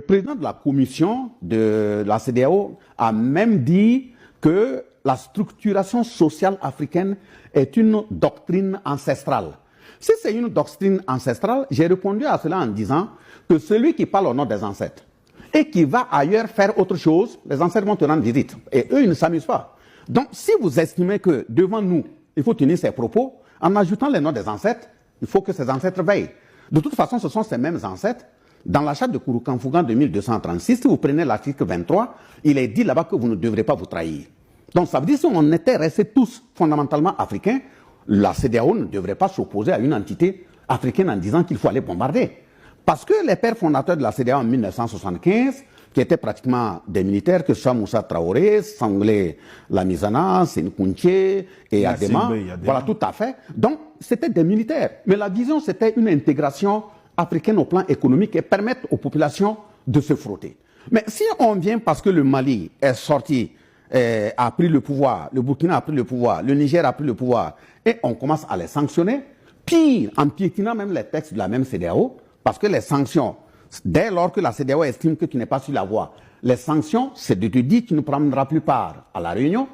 président de la commission de la CEDEAO a même dit que la structuration sociale africaine est une doctrine ancestrale. Si c'est une doctrine ancestrale, j'ai répondu à cela en disant que celui qui parle au nom des ancêtres et qui va ailleurs faire autre chose, les ancêtres vont te rendre visite. Et eux, ils ne s'amusent pas. Donc, si vous estimez que devant nous, il faut tenir ces propos, en ajoutant les noms des ancêtres, il faut que ces ancêtres veillent. De toute façon, ce sont ces mêmes ancêtres. Dans la charte de Kurukanfuga de 1236, si vous prenez l'article 23, il est dit là-bas que vous ne devrez pas vous trahir. Donc, ça veut dire que si on était restés tous fondamentalement africains, la CEDEAO ne devrait pas s'opposer à une entité africaine en disant qu'il faut aller bombarder. Parce que les pères fondateurs de la CEDEAO en 1975, qui étaient pratiquement des militaires, que ce soit Moussa Traoré, Sanglé Lamizana, Sénikounché et Adema, voilà, tout à fait. Donc, c'était des militaires. Mais la vision, c'était une intégration africaine au plan économique et permettre aux populations de se frotter. Mais si on vient parce que le Mali est sorti, a pris le pouvoir, le Burkina a pris le pouvoir, le Niger a pris le pouvoir, et on commence à les sanctionner, pire, en piétinant même les textes de la même CEDEAO, parce que les sanctions, dès lors que la CEDEAO estime que tu n'es pas sur la voie, les sanctions, c'est de te dire que tu ne prendras plus part à la réunion,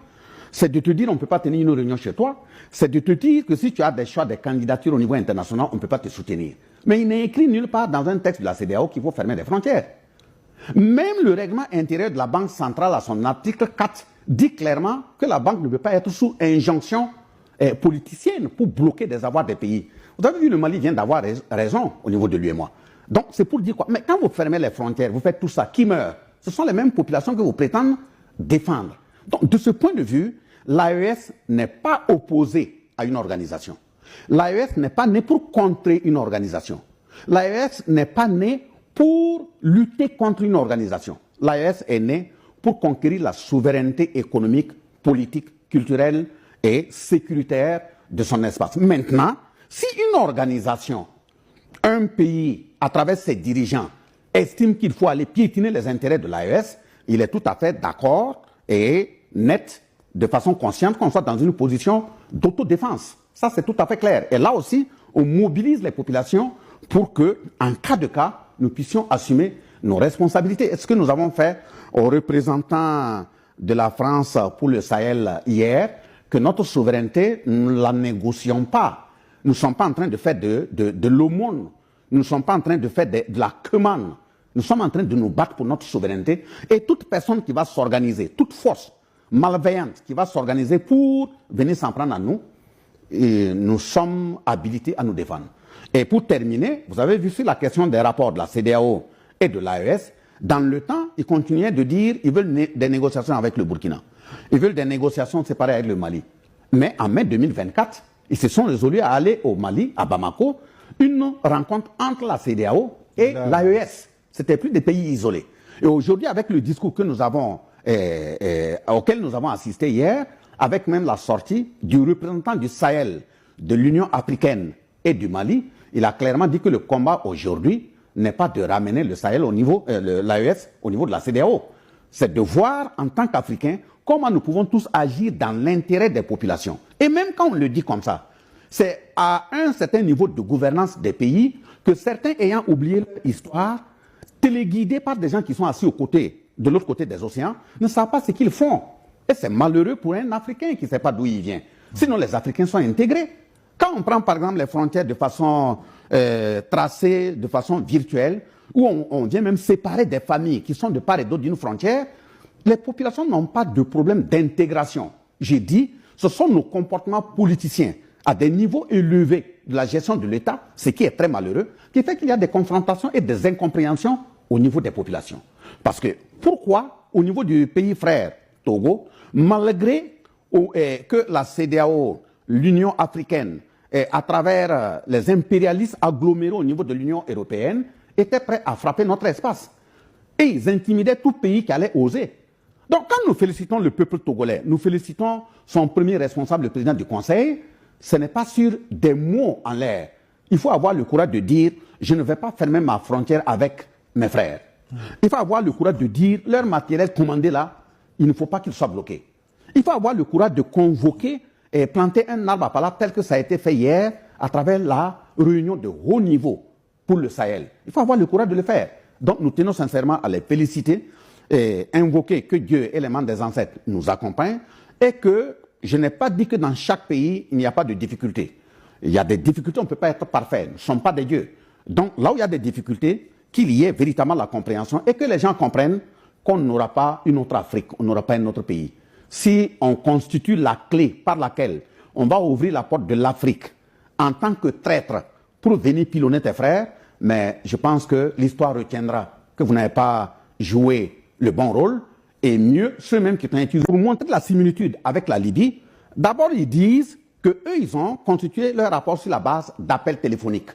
c'est de te dire on ne peut pas tenir une réunion chez toi, c'est de te dire que si tu as des choix de candidature au niveau international, on ne peut pas te soutenir. Mais il n'est écrit nulle part dans un texte de la CEDEAO qu'il faut fermer les frontières. Même le règlement intérieur de la Banque centrale, à son article 4, dit clairement que la banque ne peut pas être sous injonction politicienne pour bloquer des avoirs des pays. Vous avez vu, le Mali vient d'avoir raison au niveau de l'UEMOA. Donc, c'est pour dire quoi? Mais quand vous fermez les frontières, vous faites tout ça, qui meurt? Ce sont les mêmes populations que vous prétendez défendre. Donc, de ce point de vue, l'AES n'est pas opposée à une organisation. L'AES n'est pas née pour contrer une organisation. L'AES n'est pas née pour lutter contre une organisation. L'AES est née pour conquérir la souveraineté économique, politique, culturelle et sécuritaire de son espace. Maintenant, si une organisation, un pays, à travers ses dirigeants, estime qu'il faut aller piétiner les intérêts de l'AES, il est tout à fait d'accord et net, de façon consciente, qu'on soit dans une position d'autodéfense. Ça, c'est tout à fait clair. Et là aussi, on mobilise les populations pour que, en cas de cas, nous puissions assumer nos responsabilités. Et ce que nous avons fait aux représentants de la France pour le Sahel hier, que notre souveraineté, nous ne la négocions pas. Nous ne sommes pas en train de faire de l'aumône. Nous ne sommes pas en train de faire de la quemande. Nous sommes en train de nous battre pour notre souveraineté. Et toute personne qui va s'organiser, toute force malveillante qui va s'organiser pour venir s'en prendre à nous, et nous sommes habilités à nous défendre. Et pour terminer, vous avez vu sur la question des rapports de la CEDEAO et de l'AES, dans le temps, ils continuaient de dire qu'ils veulent des négociations avec le Burkina. Ils veulent des négociations séparées avec le Mali. Mais en mai 2024, ils se sont résolus à aller au Mali, à Bamako, une rencontre entre la CEDEAO et l'AES. C'était plus des pays isolés. Et aujourd'hui, avec le discours que nous avons, auquel nous avons assisté hier, avec même la sortie du représentant du Sahel, de l'Union africaine et du Mali, il a clairement dit que le combat aujourd'hui n'est pas de ramener le Sahel au niveau, l'AES au niveau de la CEDEAO. C'est de voir en tant qu'Africains comment nous pouvons tous agir dans l'intérêt des populations. Et même quand on le dit comme ça, c'est à un certain niveau de gouvernance des pays que certains ayant oublié leur histoire, téléguidés par des gens qui sont assis de l'autre côté des océans, ne savent pas ce qu'ils font. Et c'est malheureux pour un Africain qui ne sait pas d'où il vient. Sinon, les Africains sont intégrés. Quand on prend par exemple les frontières de façon tracée, de façon virtuelle, où on vient même séparer des familles qui sont de part et d'autre d'une frontière, les populations n'ont pas de problème d'intégration. J'ai dit, ce sont nos comportements politiciens à des niveaux élevés de la gestion de l'État, ce qui est très malheureux, qui fait qu'il y a des confrontations et des incompréhensions au niveau des populations. Parce que pourquoi, au niveau du pays frère Togo, malgré que la CEDEAO, l'Union africaine, à travers les impérialistes agglomérés au niveau de l'Union européenne, étaient prêts à frapper notre espace. Et ils intimidaient tout pays qui allait oser. Donc quand nous félicitons le peuple togolais, nous félicitons son premier responsable, le président du Conseil, ce n'est pas sur des mots en l'air. Il faut avoir le courage de dire « je ne vais pas fermer ma frontière avec mes frères ». Il faut avoir le courage de dire « leur matériel commandé là, il ne faut pas qu'il soit bloqué ». Il faut avoir le courage de convoquer et planter un arbre à palabre tel que ça a été fait hier à travers la réunion de haut niveau pour le Sahel. Il faut avoir le courage de le faire. Donc nous tenons sincèrement à les féliciter et invoquer que Dieu et les membres des ancêtres nous accompagnent et que je n'ai pas dit que dans chaque pays, il n'y a pas de difficultés. Il y a des difficultés, on ne peut pas être parfait, nous ne sommes pas des dieux. Donc là où il y a des difficultés, qu'il y ait véritablement la compréhension et que les gens comprennent qu'on n'aura pas une autre Afrique, on n'aura pas un autre pays. Si on constitue la clé par laquelle on va ouvrir la porte de l'Afrique en tant que traître pour venir pilonner tes frères, mais je pense que l'histoire retiendra que vous n'avez pas joué le bon rôle, et mieux, ceux-mêmes qui ont utilisé. Pour montrer la similitude avec la Libye, d'abord ils disent qu'eux, ils ont constitué leur rapport sur la base d'appels téléphoniques.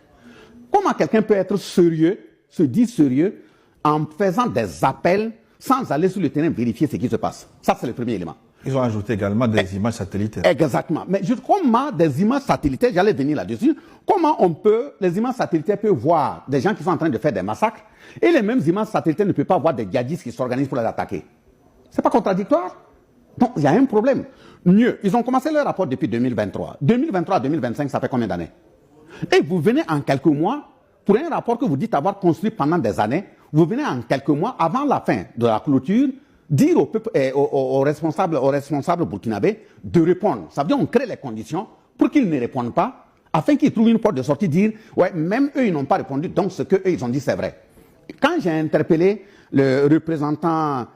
Comment quelqu'un peut être sérieux, se dire sérieux, en faisant des appels sans aller sur le terrain vérifier ce qui se passe? Ça, c'est le premier élément. Ils ont ajouté également des images satellitaires. Exactement. Mais comment des images satellitaires, j'allais venir là-dessus, comment les images satellitaires peuvent voir des gens qui sont en train de faire des massacres et les mêmes images satellitaires ne peuvent pas voir des djihadistes qui s'organisent pour les attaquer? C'est pas contradictoire? Donc, il y a un problème. Mieux, ils ont commencé leur rapport depuis 2023. 2023 à 2025, ça fait combien d'années? Et vous venez en quelques mois, pour un rapport que vous dites avoir construit pendant des années, vous venez en quelques mois, avant la fin de la clôture, dire aux responsables burkinabés de répondre. Ça veut dire qu'on crée les conditions pour qu'ils ne répondent pas, afin qu'ils trouvent une porte de sortie, dire ouais, même eux, ils n'ont pas répondu, donc ce qu'eux, ils ont dit, c'est vrai. Quand j'ai interpellé le représentant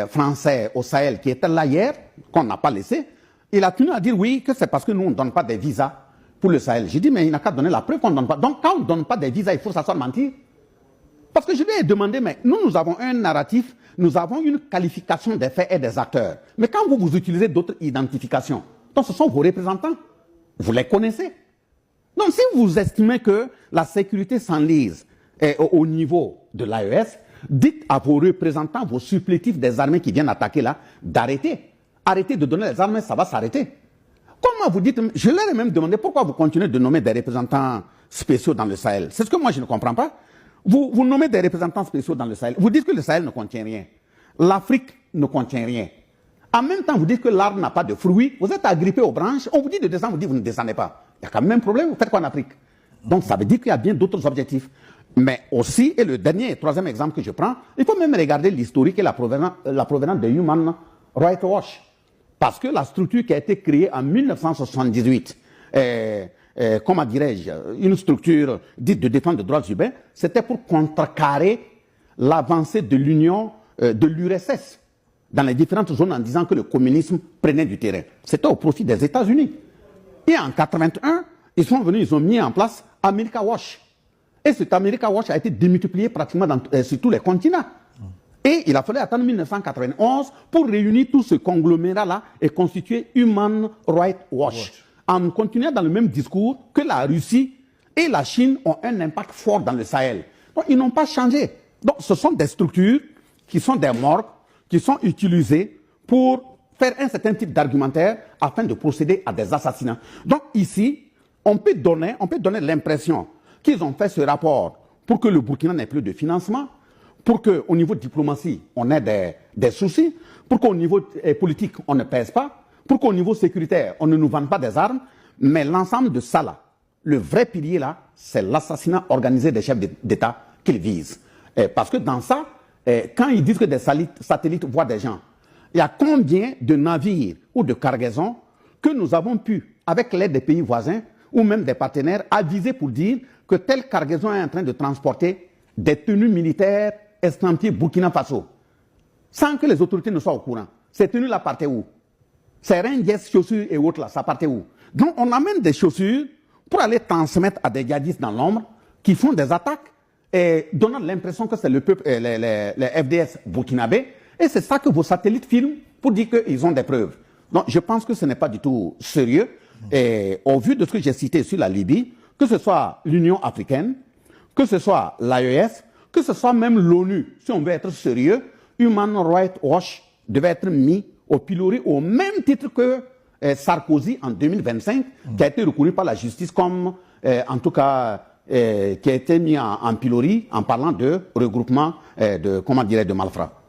français au Sahel qui était là hier, qu'on n'a pas laissé, il a tenu à dire oui, que c'est parce que nous, on ne donne pas des visas pour le Sahel. J'ai dit, mais il n'a qu'à donner la preuve qu'on ne donne pas. Donc, quand on ne donne pas des visas, il faut s'asseoir mentir. Parce que je lui ai demandé, mais nous avons un narratif, nous avons une qualification des faits et des acteurs. Mais quand vous utilisez d'autres identifications, donc ce sont vos représentants, vous les connaissez. Donc si vous estimez que la sécurité s'enlise au niveau de l'AES, dites à vos représentants, vos supplétifs des armées qui viennent attaquer là, d'arrêter. Arrêtez de donner les armes, ça va s'arrêter. Comment vous dites, je leur ai même demandé pourquoi vous continuez de nommer des représentants spéciaux dans le Sahel. C'est ce que moi je ne comprends pas. Vous nommez des représentants spéciaux dans le Sahel. Vous dites que le Sahel ne contient rien. L'Afrique ne contient rien. En même temps, vous dites que l'arbre n'a pas de fruits. Vous êtes agrippé aux branches. On vous dit de descendre, vous dites que vous ne descendez pas. Il y a quand même un problème. Vous faites quoi en Afrique? Donc ça veut dire qu'il y a bien d'autres objectifs. Mais aussi, et le dernier et troisième exemple que je prends, il faut même regarder l'historique et la provenance de Human Rights Watch. Parce que la structure qui a été créée en 1978, comment dirais-je, une structure dite de défense des droits humains, c'était pour contrecarrer l'avancée de l'Union, de l'URSS, dans les différentes zones en disant que le communisme prenait du terrain. C'était au profit des États-Unis. Et en 1981, ils sont venus, ils ont mis en place America Watch. Et cet America Watch a été démultiplié pratiquement sur tous les continents. Et il a fallu attendre 1991 pour réunir tout ce conglomérat-là et constituer Human Rights Watch. En continuant dans le même discours que la Russie et la Chine ont un impact fort dans le Sahel. Donc, ils n'ont pas changé. Donc, ce sont des structures qui sont des morgues, qui sont utilisées pour faire un certain type d'argumentaire afin de procéder à des assassinats. Donc, ici, on peut donner l'impression qu'ils ont fait ce rapport pour que le Burkina n'ait plus de financement, pour qu'au niveau de diplomatie, on ait des soucis, pour qu'au niveau politique, on ne pèse pas, pour qu'au niveau sécuritaire, on ne nous vende pas des armes. Mais l'ensemble de ça, là, le vrai pilier, là, c'est l'assassinat organisé des chefs d'État qu'ils visent. Parce que dans ça, quand ils disent que des satellites voient des gens, il y a combien de navires ou de cargaisons que nous avons pu, avec l'aide des pays voisins ou même des partenaires, aviser pour dire que telle cargaison est en train de transporter des tenues militaires estampillées Burkina Faso, sans que les autorités ne soient au courant. Ces tenues-là partaient où? Ces ringues, chaussures et autres là, ça partait où? Donc on amène des chaussures pour aller transmettre à des djihadistes dans l'ombre qui font des attaques et donnant l'impression que c'est le peuple, les FDS burkinabés. Et c'est ça que vos satellites filment pour dire qu'ils ont des preuves. Donc je pense que ce n'est pas du tout sérieux. Et au vu de ce que j'ai cité sur la Libye, que ce soit l'Union africaine, que ce soit l'AES, que ce soit même l'ONU, si on veut être sérieux, Human Rights Watch devait être mis au pilori au même titre que Sarkozy en 2025, qui a été reconnu par la justice comme, en tout cas, qui a été mis en pilori en parlant de regroupement de malfrats.